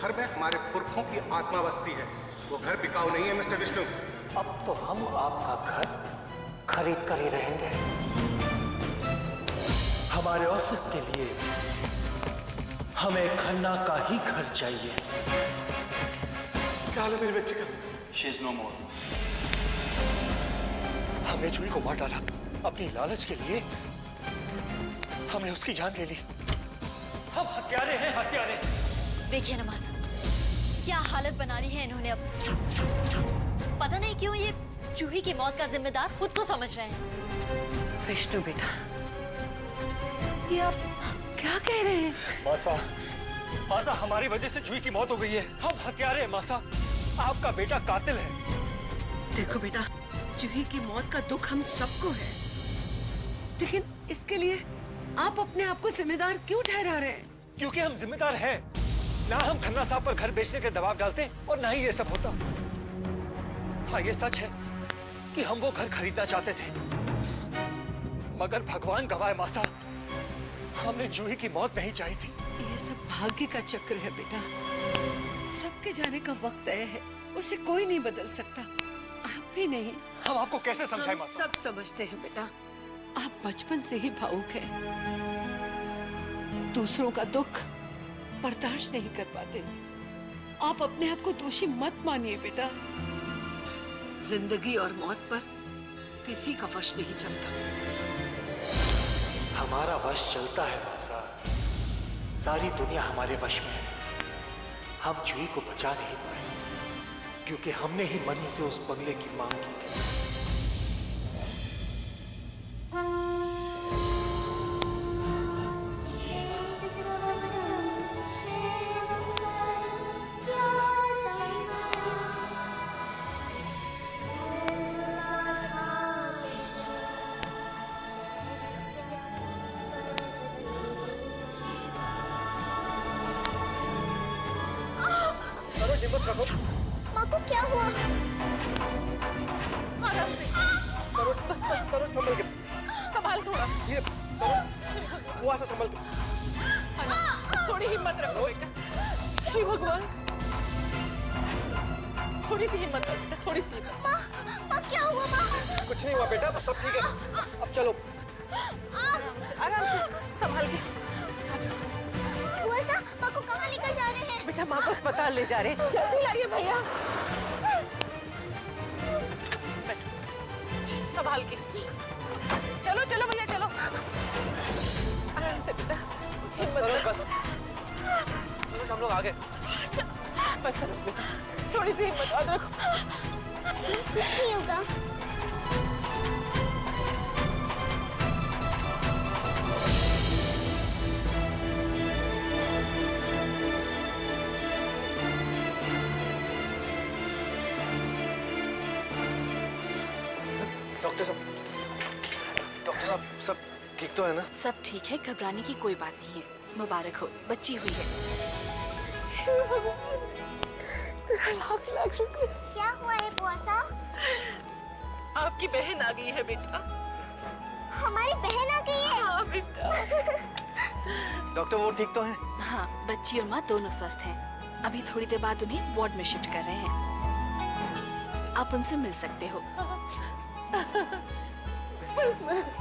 घर में हमारे पुरखों की आत्मा बसती है। वो घर बिकाऊ नहीं है मिस्टर विष्णु। अब तो हम आपका घर खरीद कर ही रहेंगे। हमारे ऑफिस के लिए हमें खन्ना का ही घर चाहिए। क्या हाल है मेरे बच्चे का? She is no more. हमने जूही को मार डाला। अपनी लालच के लिए हमने उसकी जान ले ली। हम हत्यारे हैं, हत्यारे। देखिए नमाज़, क्या हालत बना ली है इन्होंने। अब पता नहीं क्यों ये जूही की मौत का जिम्मेदार खुद को समझ रहे हैं। विष्णु बेटा, ये आप क्या कह रहे हैं? मासा, मासा हमारी वजह से जूही की मौत हो गई है। हम हत्यारे हैं मासा। आपका बेटा कातिल है। देखो बेटा, जूही की मौत का दुख हम सबको है, लेकिन इसके लिए आप अपने आप को जिम्मेदार क्यों ठहरा रहे हैं? क्योंकि हम जिम्मेदार हैं। ना हम खन्ना साहब पर घर बेचने के दबाव डालते और ना ही ये सब होता। हाँ, ये सच है कि हम वो घर खरीदना चाहते थे, मगर भगवान गवाह मासा, हमने जूही की मौत नहीं चाही थी। ये सब भाग्य का चक्र है बेटा। सबके जाने का वक्त तय है, उसे कोई नहीं बदल सकता, आप भी नहीं। हम आपको कैसे समझाएं हम मासा? सब समझते हैं बेटा, आप बचपन से ही भावुक हैं, दूसरों का दुख बर्दाश्त नहीं कर पाते। आप अपने आप को दोषी मत मानिए बेटा। जिंदगी और मौत पर किसी का वश नहीं चलता। हमारा वश चलता है मासा। सारी दुनिया हमारे वश में है। हम जूही को बचा नहीं पाए क्योंकि हमने ही मनी से उस बंगले की मांग की थी। माँ को क्या हुआ? आराम से। बस बस सरोज, संभल के। संभाल थोड़ा। ये सरोज, बुआ से संभल के। बस थोड़ी हिम्मत रखो बेटा। हे भगवान, थोड़ी सी हिम्मत रखो बेटा, थोड़ी सी हिम्मत। माँ क्या हुआ माँ? कुछ नहीं हुआ बेटा, बस सब ठीक है। अब चलो। आराम से संभाल के। बुआ साहब, माँ को कहाँ लेकर जा रहे हैं? बेटा, माँ को अस्पताल ले जा रहे हैं। जल्दी लाइए भैया। संभाल के। चलो चलो भैया, चलो। आराम से बेटा, हिम्मत सरोज रखो। बस, सरोज हम लोग आ गए। बस सरोज बेटा, थोड़ी सी हिम्मत और रखो। कुछ नहीं होगा। डॉक्टर साहब सब ठीक तो है ना? सब ठीक है, घबराने की कोई बात नहीं है। मुबारक हो, बच्ची हुई है। तेरा लाख लाख शुक्र। क्या हुआ है बुआ साहब? आपकी बहन आ गई है बेटा। हमारी बहन आ गई है। हाँ बेटा। डॉक्टर वो ठीक तो है? हाँ, बच्ची और माँ दोनों स्वस्थ हैं। अभी थोड़ी देर बाद उन्हें वार्ड में शिफ्ट कर रहे हैं। आप उनसे मिल सकते हो। बस बस।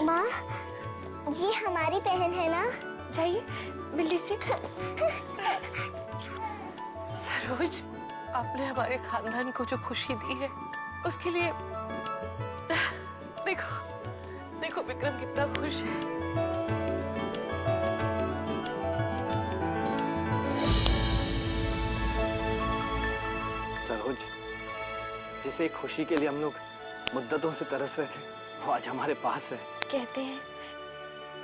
माँ, ये हमारी बहन है ना? जाइए, मिल लीजिए। सरोज, आपने हमारे खानदान को जो खुशी दी है, उसके लिए देखो देखो विक्रम कितना खुश है। सरोज, जिसे खुशी के लिए हम लोग मुद्दतों से तरस रहे थे, वो आज हमारे पास है। कहते हैं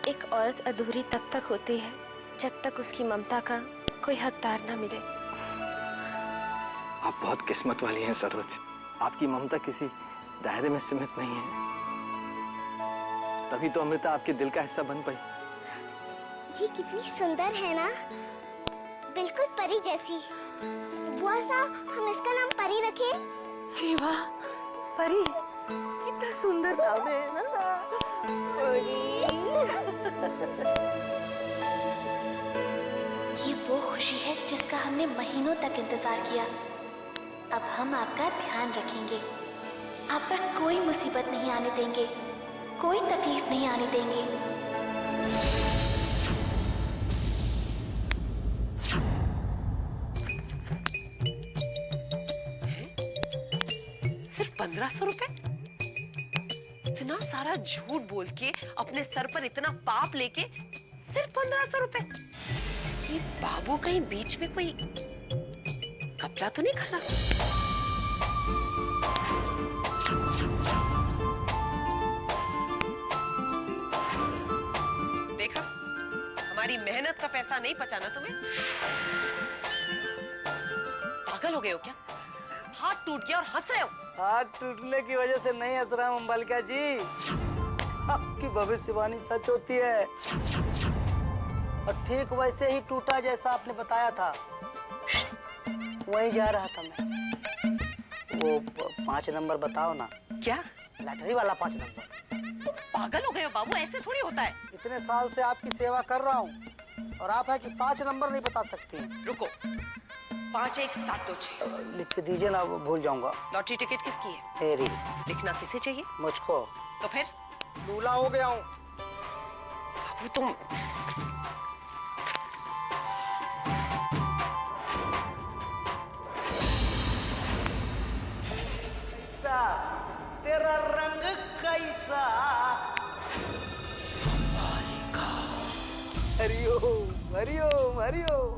एक औरत अधूरी तब तक होती है जब तक उसकी ममता का कोई हकदार ना मिले। आप बहुत किस्मत वाली हैं सरोज। आपकी ममता किसी दायरे में सीमित नहीं है। तभी तो अमृता आपके दिल का हिस्सा बन पाई। जी कितनी सुंदर है ना, बिल्कुल परी जैसी। बुआ साहब, हम इसका नाम परी रखें? अरे वाह, परी, कितना सुंदर नाम है ना। ये वो खुशी है जिसका हमने महीनों तक इंतजार किया। अब हम आपका ध्यान रखेंगे, आप पर कोई मुसीबत नहीं आने देंगे, कोई तकलीफ नहीं आने देंगे। सिर्फ 1500 रुपए? इतना सारा झूठ बोल के अपने सर पर इतना पाप लेके सिर्फ 1500 रुपए? ये बाबू कहीं बीच में कोई कपड़ा तो नहीं कर रहा? देखा, हमारी मेहनत का पैसा नहीं बचाना तुम्हें? पागल हो गए हो क्या? हाथ टूट गया और हंस रहे हो? हाथ टूटने की वजह से नहीं हंस रहा हूँ अंबालिका जी, आपकी भविष्यवाणी सच होती है। और ठीक वैसे ही टूटा जैसा आपने बताया था, वहीं जा रहा था मैं। वो 5 नंबर बताओ ना। क्या? लॉटरी वाला 5 नंबर। पागल हो गए हो बाबू, ऐसे थोड़ी होता है। इतने साल से आपकी सेवा कर रहा हूँ और आप है कि 5 नंबर नहीं बता सकती हैं। रुको, 5176 लिख के दीजिए ना, भूल जाऊंगा। लॉटरी टिकट किसकी है? मेरी। लिखना किसे चाहिए? मुझको। तो फिर दूल्हा हो गया हूँ। बाबू तुम तेरा रंग कैसा? हरिओम हरिओम हरिओम।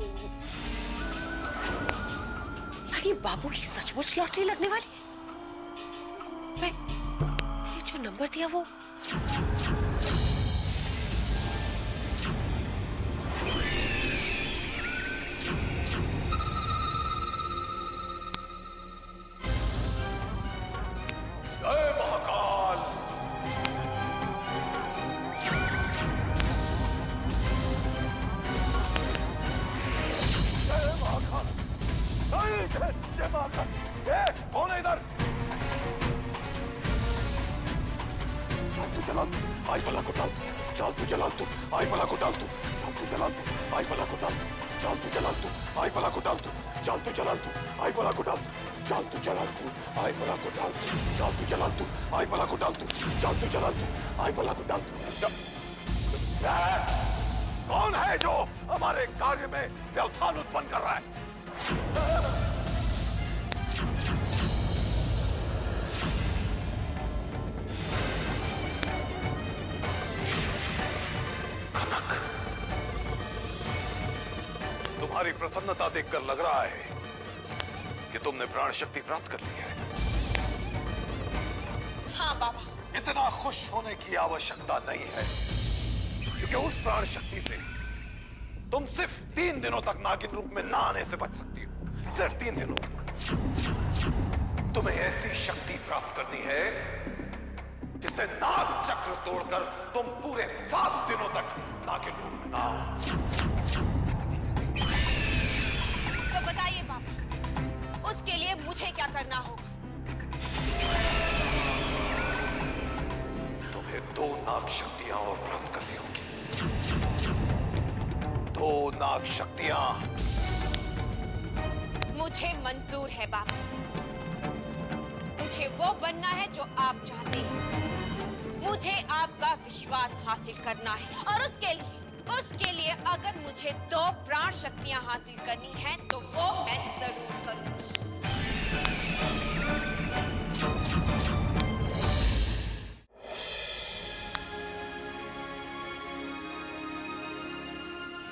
अरे बाबू की सचमुच लॉटरी लगने वाली है। मैं ये जो नंबर दिया वो जय महाकाल। जय महाकाल। जय महाकाल। कौन है इधर? चल तू जलाल तू, आई बला को डाल तू। चल तू जलाल तू, आई बला को डाल तू। चल तू जलाल तू, आई बला को डाल तू। चल तू जलाल तू, आई बला को डाल तू। चल तू जलाल तू, आई बला को डाल तू। चल तू जलाल तू, आई बला को डाल तू। चल तू जलाल तू, आई बला को डाल तू। चल तू जलाल तू, आई बला को डाल तू। कौन है जो हमारे कार्य में व्यवधान उत्पन्न कर रहा है? कनक, तुम्हारी प्रसन्नता देखकर लग रहा है कि तुमने प्राण शक्ति प्राप्त कर ली है। हाँ बाबा। इतना खुश होने की आवश्यकता नहीं है, क्योंकि उस प्राण शक्ति से तुम सिर्फ 3 दिनों तक नागिन रूप में ना आने से बच सकती हो। सिर्फ 3 दिनों तक। तुम्हें ऐसी शक्ति प्राप्त करनी है जिससे नाग चक्र तोड़कर तुम पूरे 7 दिनों तक नागिन रूप में ना आओ। तो बताइए बाबा, उसके लिए मुझे क्या करना होगा? तुम्हें 2 नाग शक्तियां और प्राप्त करनी होगी। 2 नाग शक्तियां। मुझे मंजूर है बाबा। मुझे वो बनना है जो आप चाहते हैं। मुझे आपका विश्वास हासिल करना है और उसके लिए अगर मुझे 2 प्राण शक्तियां हासिल करनी है तो वो मैं जरूर करूंगी।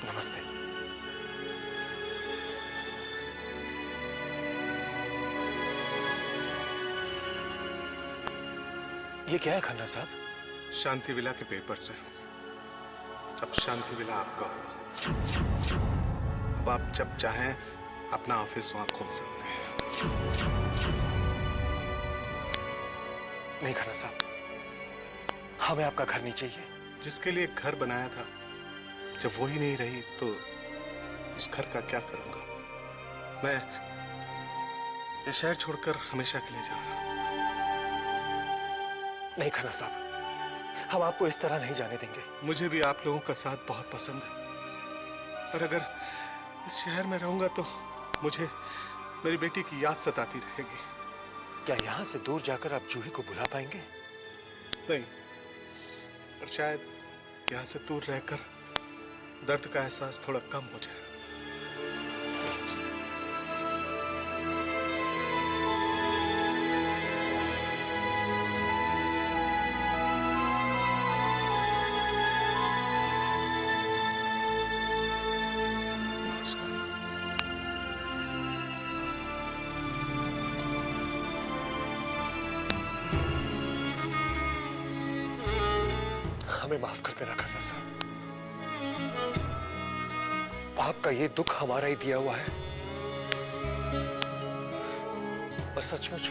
नमस्ते। ये क्या है खन्ना साहब? शांति विला के पेपर से। अब शांति विला आपका होगा। अब आप जब चाहें अपना ऑफिस वहां खोल सकते हैं। नहीं खन्ना साहब, हमें आपका घर नहीं चाहिए। जिसके लिए घर बनाया था, जब वो ही नहीं रही तो उस घर का क्या करूंगा? मैं ये शहर छोड़कर हमेशा के लिए जा रहा हूं। नहीं खन्ना साहब, हम आपको इस तरह नहीं जाने देंगे। मुझे भी आप लोगों का साथ बहुत पसंद है, पर अगर इस शहर में रहूंगा तो मुझे मेरी बेटी की याद सताती रहेगी। क्या यहाँ से दूर जाकर आप जूही को बुला पाएंगे? नहीं, पर शायद यहाँ से दूर रहकर दर्द का एहसास थोड़ा कम हो जाए। हमें माफ कर देना खन्ना साहब। आपका ये दुख हमारा ही दिया हुआ है, और सचमुच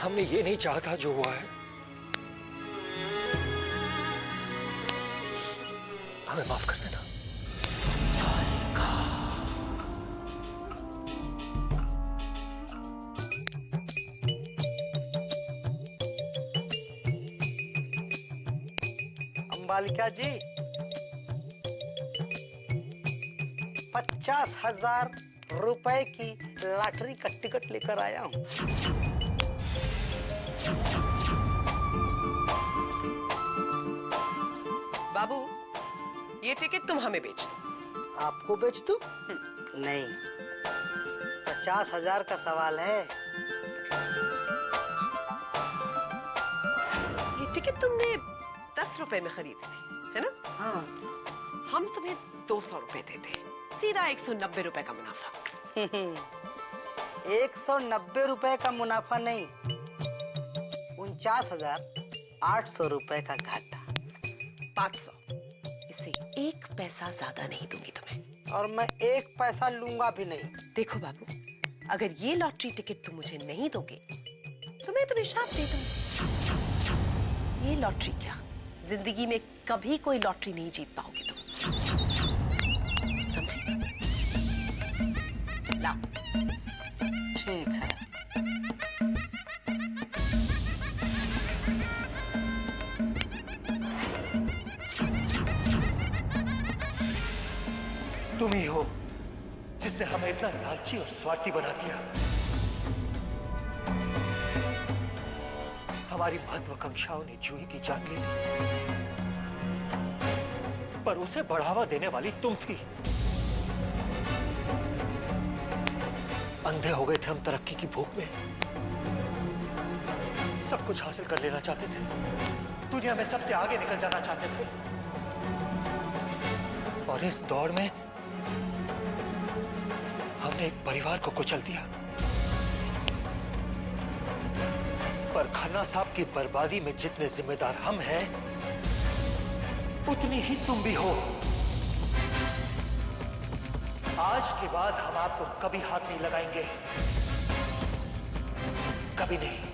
हमने ये नहीं चाहा था जो हुआ है। हमें माफ कर देना। बालिका जी, 50,000 रुपए की लॉटरी का टिकट लेकर आया हूँ। बाबू, ये टिकट तुम हमें बेच दो। आपको बेच दूं? नहीं, 50,000 का सवाल है। ये टिकट तुमने 10 रुपए में खरीदी थी, है ना? हाँ। हम तुम्हें 200 रुपए देते, सीधा 190 रुपए का मुनाफा। 190 रुपए का मुनाफा नहीं, 49,800 रुपए का घाटा। 500, इससे 1 पैसा ज्यादा नहीं दूंगी तुम्हें। और मैं 1 पैसा लूंगा भी नहीं। देखो बाबू, अगर ये लॉटरी टिकट तुम मुझे नहीं दोगे तो मैं तुम्हें श्राप दे दूंगी। ये लॉटरी क्या, जिंदगी में कभी कोई लॉटरी नहीं जीत पाओगे तुम, समझे? लाओ। ठीक है। तुम ही हो जिसने हमें इतना लालची और स्वार्थी बना दिया। हमारी महत्वाकांक्षाओं ने जूही की जान ले ली, पर उसे बढ़ावा देने वाली तुम थी। अंधे हो गए थे हम तरक्की की भूख में, सब कुछ हासिल कर लेना चाहते थे, दुनिया में सबसे आगे निकल जाना चाहते थे, और इस दौड़ में हमने एक परिवार को कुचल दिया। पर खन्ना साहब की बर्बादी में जितने जिम्मेदार हम हैं, उतनी ही तुम भी हो। आज के बाद हम आपको कभी हाथ नहीं लगाएंगे, कभी नहीं।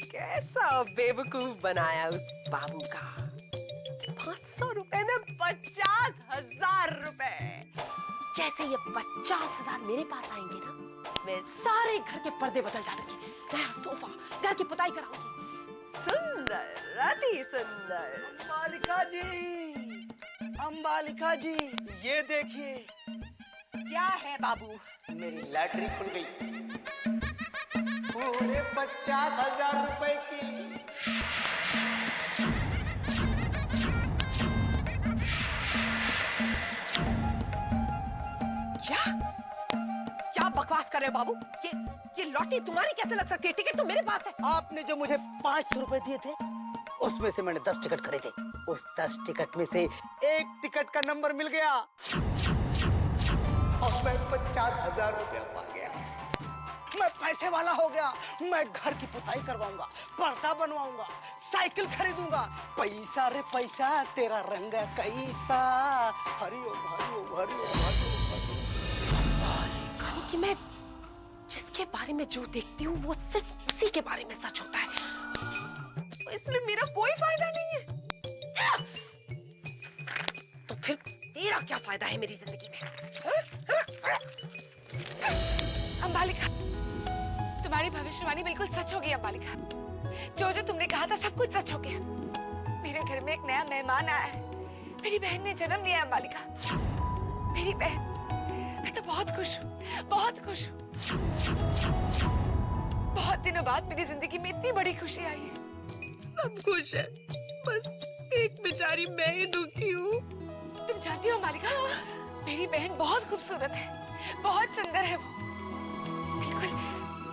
कैसा बेवकूफ बनाया उस बाबू का। 500 रुपए में 50,000 रुपए। जैसे ये 50,000 मेरे पास आएंगे ना, मैं सारे घर के पर्दे बदल डालूंगी, नया सोफा, घर की पुताई कराऊंगी। सुंदर, अति सुंदर। अंबालिका जी, अंबालिका जी, ये देखिए। क्या है बाबू? मेरी लॉटरी खुल गई, पूरे 50,000 रुपए की। क्या क्या बकवास कर रहे हो बाबू? ये लॉटरी तुम्हारी कैसे लग सकती है? टिकट तो मेरे पास है। आपने जो मुझे 500 रुपए दिए थे, उसमें से मैंने 10 टिकट खरीदे। उस 10 टिकट में से एक टिकट का नंबर मिल गया और मैं 50,000 रुपया पा गया। मैं पैसे वाला हो गया। मैं घर की पुताई करवाऊंगा, पर्दा बनवाऊंगा, साइकिल खरीदूंगा। पैसा रे पैसा, तेरा रंग कैसा। हरिओम हरिओम हरिओम हरिओम। यानी कि मैं जिसके बारे में जो देखती हूँ वो सिर्फ उसी के बारे में सच होता है, तो इसमें मेरा कोई फायदा नहीं है। तो फिर तेरा क्या फायदा है मेरी जिंदगी में? अंबालिका, तुम्हारी भविष्यवाणी बिल्कुल सच हो गई अंबालिका। जो तुमने कहा था सब कुछ सच हो गया। मेरे घर में एक नया मेहमान आया है। मेरी बहन ने जन्म लिया है अंबालिका। मेरी बहन, मैं तो बहुत खुश हूँ, बहुत खुश हूँ। बहुत दिनों बाद मेरी जिंदगी में इतनी बड़ी खुशी आई है। सब खुश है, बस एक बेचारी मैं ही दुखी हूँ। तुम जानती हो अंबालिका, मेरी बहन बहुत खूबसूरत है, बहुत सुंदर है वो, बिल्कुल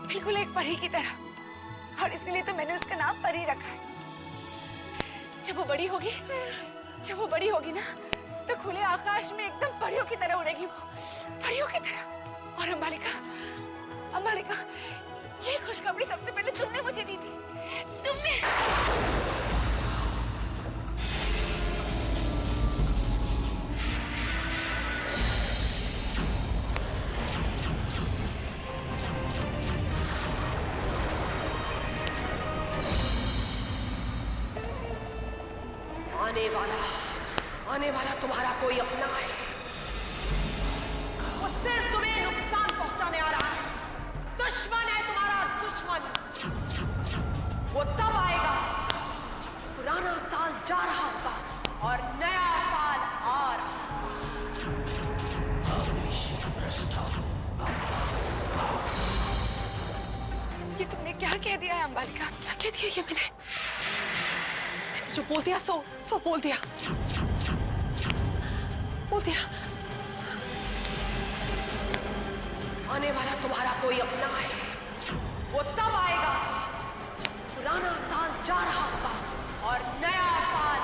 बिल्कुल एक परी की तरह। और इसीलिए तो मैंने उसका नाम परी रखा है। जब वो बड़ी होगी ना, तो खुले आकाश में एकदम परियों की तरह उड़ेगी वो, परियों की तरह। और अंबालिका, ये खुशखबरी सबसे पहले तुमने मुझे दी थी, तुमने। आने वाला तुम्हारा कोई अपना है, वो सिर्फ तुम्हें नुकसान पहुंचाने आ रहा है। दुश्मन है तुम्हारा दुश्मन। वो तब आएगा जब पुराना साल जा रहा होगा और नया साल आ रहा। ये तुमने क्या कह दिया है अंबालिका? क्या कह दिया ये मैंने जो बोल दिया सो बोल दिया। आने वाला तुम्हारा कोई अपना है, वो तब आएगा जब पुराना साल जा रहा होगा और नया साल